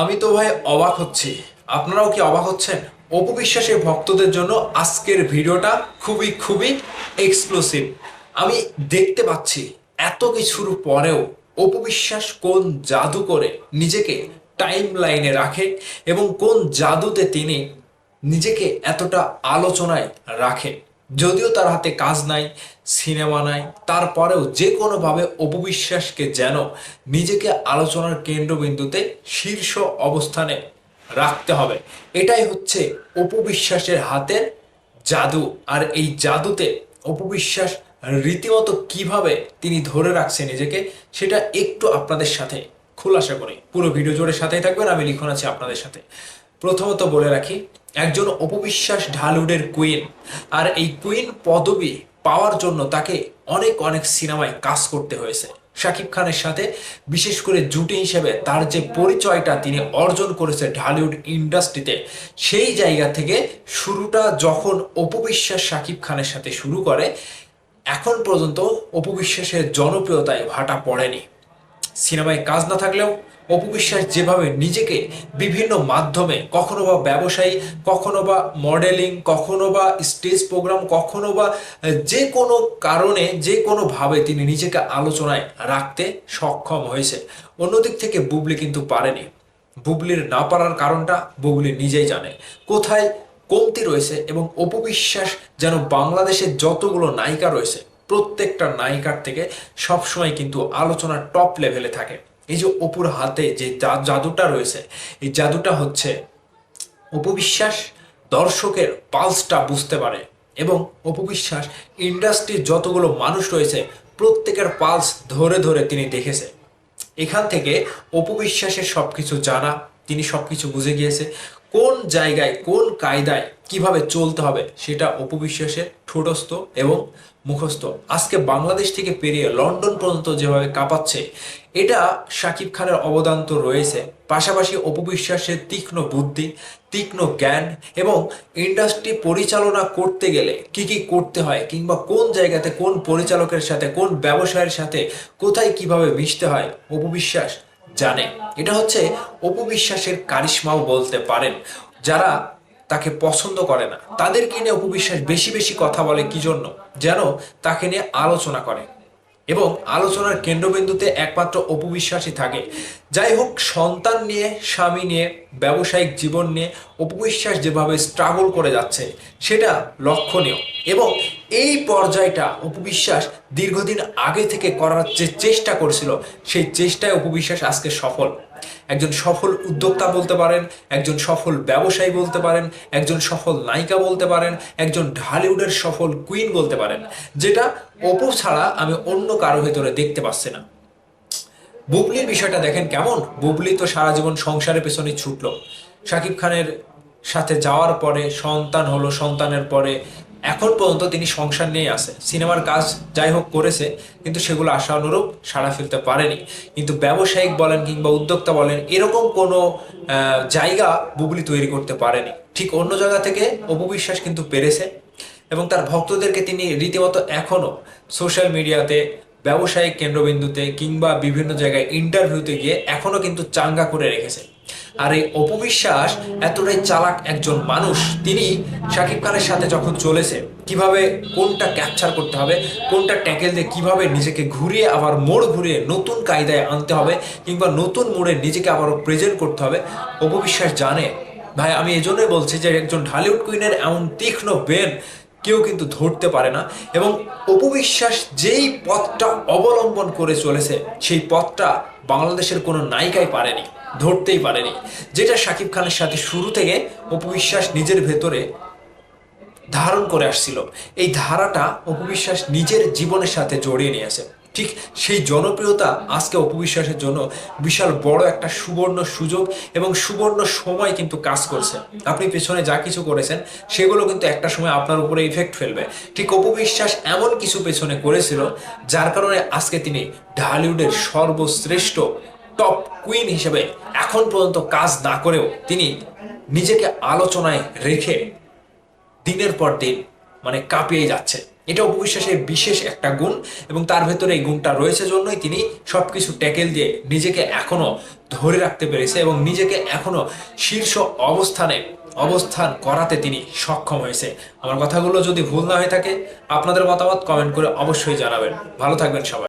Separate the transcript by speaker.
Speaker 1: আমি তো ভাই অবাক হচ্ছি। আপনারাও কি অবাক হচ্ছেন? অপু বিশ্বাসের ভক্তদের জন্য আজকের ভিডিওটা খুবই খুবই এক্সক্লুসিভ। আমি দেখতে পাচ্ছি এত কিছুর পরেও অপু বিশ্বাস কোন জাদু করে নিজেকে টাইম লাইনে রাখে এবং কোন জাদুতে তিনি নিজেকে এতটা আলোচনায় রাখে। যদিও তার হাতে কাজ নাই, সিনেমা নাই, তারপরেও যে কোনোভাবে অপু বিশ্বাসকে যেন নিজেকে আলোচনার কেন্দ্রবিন্দুতে শীর্ষ অবস্থানে রাখতে হবে। এটাই হচ্ছে অপু বিশ্বাসের হাতের জাদু। আর এই জাদুতে অপু বিশ্বাস রীতিমতো কিভাবে তিনি ধরে রাখছে নিজেকে, সেটা একটু আপনাদের সাথে খোলাসা করি। পুরো ভিডিও জুড়ে সাথেই থাকবেন, আমি লিখন আছি আপনাদের সাথে। প্রথমত বলে রাখি, একজন অপু বিশ্বাস ঢালিউডের কুইন। আর এই কুইন পদবি পাওয়ার জন্য তাকে অনেক অনেক সিনেমায় কাজ করতে হয়েছে। শাকিব খানের সাথে বিশেষ করে জুটি হিসেবে তার যে পরিচয়টা তিনি অর্জন করেছে ঢালিউড ইন্ডাস্ট্রিতে, সেই জায়গা থেকে শুরুটা যখন অপু বিশ্বাস শাকিব খানের সাথে শুরু করে, এখন পর্যন্ত অপু বিশ্বাসের জনপ্রিয়তায় ভাটা পড়েনি। সিনেমায় কাজ না থাকলেও অপু বিশ্বাস যেভাবে নিজেকে বিভিন্ন মাধ্যমে, কখনো বা ব্যবসায়ী, কখনো বা মডেলিং, কখনো বা স্টেজ প্রোগ্রাম, কখনো বা যে কোনো কারণে যে কোনোভাবে তিনি নিজেকে আলোচনায় রাখতে সক্ষম হয়েছে। অন্যদিক থেকে বুবলি কিন্তু পারেনি। বুবলির না পারার কারণটা বুবলি নিজেই জানে কোথায় কমতি রয়েছে। এবং অপু বিশ্বাস যেন বাংলাদেশের যতগুলো নায়িকা রয়েছে প্রত্যেকটা নায়িকার থেকে সবসময় কিন্তু আলোচনার টপ লেভেলে থাকে। এই যে অপুর হাতে যে জাদুটা রয়েছে, এই জাদুটা হচ্ছে অপু বিশ্বাস দর্শকের পালসটা বুঝতে পারে। এবং অপু বিশ্বাস ইন্ডাস্ট্রির যতগুলো মানুষ রয়েছে প্রত্যেকের পালস ধরে ধরে তিনি দেখেছে। এখান থেকে অপু বিশ্বাসের সবকিছু জানা, তিনি সবকিছু বুঝে গিয়েছে। কোন জায়গায় কোন কায়দায় কিভাবে চলতে হবে সেটা অপু বিশ্বাসের ঠোঁটস্থ এবং মুখস্থ। আজকে বাংলাদেশ থেকে পেরিয়ে লন্ডন পর্যন্ত যেভাবে কাঁপাচ্ছে, এটা শাকিব খানের অবদান তো রয়েছে, পাশাপাশি অপু বিশ্বাসের তীক্ষ্ণ বুদ্ধি, তীক্ষ্ণ জ্ঞান এবং ইন্ডাস্ট্রি পরিচালনা করতে গেলে কি কি করতে হয়, কিংবা কোন জায়গাতে কোন পরিচালকের সাথে কোন ব্যবসায়ের সাথে কোথায় কিভাবে মিশতে হয়, অপু বিশ্বাস জানে। এটা হচ্ছে অপু বিশ্বাসের কারিশমাও বলতে পারেন। যারা তাকে পছন্দ করে না তাদেরকে নিয়ে অপু বিশ্বাস বেশি বেশি কথা বলে কি জন্য? যেন তাকে নিয়ে আলোচনা করে এবং আলোচনার কেন্দ্রবিন্দুতে একমাত্র অপু বিশ্বাসই থাকে। যাই হোক, সন্তান নিয়ে, স্বামী নিয়ে, ব্যবসায়িক জীবন নিয়ে অপু বিশ্বাস যেভাবে স্ট্রাগল করে যাচ্ছে সেটা লক্ষণীয়। এবং এই পর্যায়টা অপু বিশ্বাস দীর্ঘদিন আগে থেকে করার যে চেষ্টা করছিল, সেই চেষ্টায় অপু বিশ্বাস আজকে সফল। একজন সফল উদ্যোক্তা বলতে পারেন, একজন সফল ব্যবসায়ী বলতে পারেন, একজন সফল নায়িকা বলতে পারেন, একজন ঢালিউডের সফল কুইন বলতে পারেন, যেটা অপু ছাড়া আমি অন্য কারো ভেতরে দেখতে পাচ্ছি না। বুবলির বিষয়টা দেখেন কেমন। বুবলি তো সারা জীবন সংসারের পেছনে ছুটলো। শাকিব খানের সাথে যাওয়ার পরে সন্তান হলো, সন্তানের পরে এখন পর্যন্ত তিনি সংসার নিয়েই আছে। সিনেমার কাজ যাই হোক করেছে, কিন্তু সেগুলো আশানুরূপ সাড়া ফেলতে পারেনি। কিন্তু ব্যবসায়িক বলেন কিংবা উদ্যোক্তা বলেন, এরকম কোনো জায়গা বুবলি তৈরি করতে পারেনি। ঠিক অন্য জায়গা থেকে অপু বিশ্বাস কিন্তু পেরেছে। এবং তার ভক্তদেরকে তিনি রীতিমতো এখনো সোশ্যাল মিডিয়াতে, ব্যবসায়িক কেন্দ্রবিন্দুতে কিংবা বিভিন্ন জায়গায় ইন্টারভিউতে গিয়ে এখনো কিন্তু চাঙ্গা করে রেখেছে। আর এই অপু বিশ্বাস এতটাই চালাক একজন মানুষ, তিনি শাকিব খানের সাথে যখন চলেছে কিভাবে কোনটা ক্যাপচার করতে হবে, কোনটা ট্যাকেল দিয়ে কিভাবে নিজেকে ঘুরিয়ে আবার মোড় ঘুরিয়ে নতুন কায়দায় আনতে হবে, কিংবা নতুন মোড়ে নিজেকে আবারও প্রেজেন্ট করতে হবে, অপু বিশ্বাস জানে। ভাই, আমি এই জন্যই বলছি যে একজন ঢালিউড কুইনের এমন তীক্ষ্ণ ব্রেন কেউ কিন্তু ধরতে পারে না। এবং অপু বিশ্বাস যেই পথটা অবলম্বন করে চলেছে, সেই পথটা বাংলাদেশের কোনো নায়িকাই পারেনি, ধরতেই পারেনি। যেটা শাকিব খানের সাথে শুরু থেকে অপু বিশ্বাস নিজের ভেতরে ধারণ করে আসছিল, এই ধারাটা অপু বিশ্বাস নিজের জীবনের সাথে জড়িয়ে নিয়েছে। ঠিক সেই জনপ্রিয়তা আজকে অপু বিশ্বাসের জন্য বিশাল বড় একটা সুবর্ণ সুযোগ এবং সুবর্ণ সময় কিন্তু কাজ করছে। আপনি পেছনে যা কিছু করেছেন সেগুলো কিন্তু একটা সময় আপনার উপরে ইফেক্ট ফেলবে। ঠিক অপু বিশ্বাস এমন কিছু পেছনে করেছিল যার কারণে আজকে তিনি ঢালিউডের সর্বশ্রেষ্ঠ টপ কুইন হিসেবে এখন পর্যন্ত কাজ না করেও তিনি নিজেকে আলোচনায় রেখে দিনের পর দিন মানে কাঁপিয়ে যাচ্ছে। এটা অপু বিশ্বাসের বিশেষ একটা গুণ এবং তার ভেতরে এই গুণটা রয়েছে জন্যই তিনি সবকিছু ট্যাকেল দিয়ে নিজেকে এখনো ধরে রাখতে পেরেছে এবং নিজেকে এখনো শীর্ষ অবস্থান করাতে তিনি সক্ষম হয়েছে। আমার কথাগুলো যদি ভুল না হয়ে থাকে, আপনাদের মতামত কমেন্ট করে অবশ্যই জানাবেন। ভালো থাকবেন সবাই।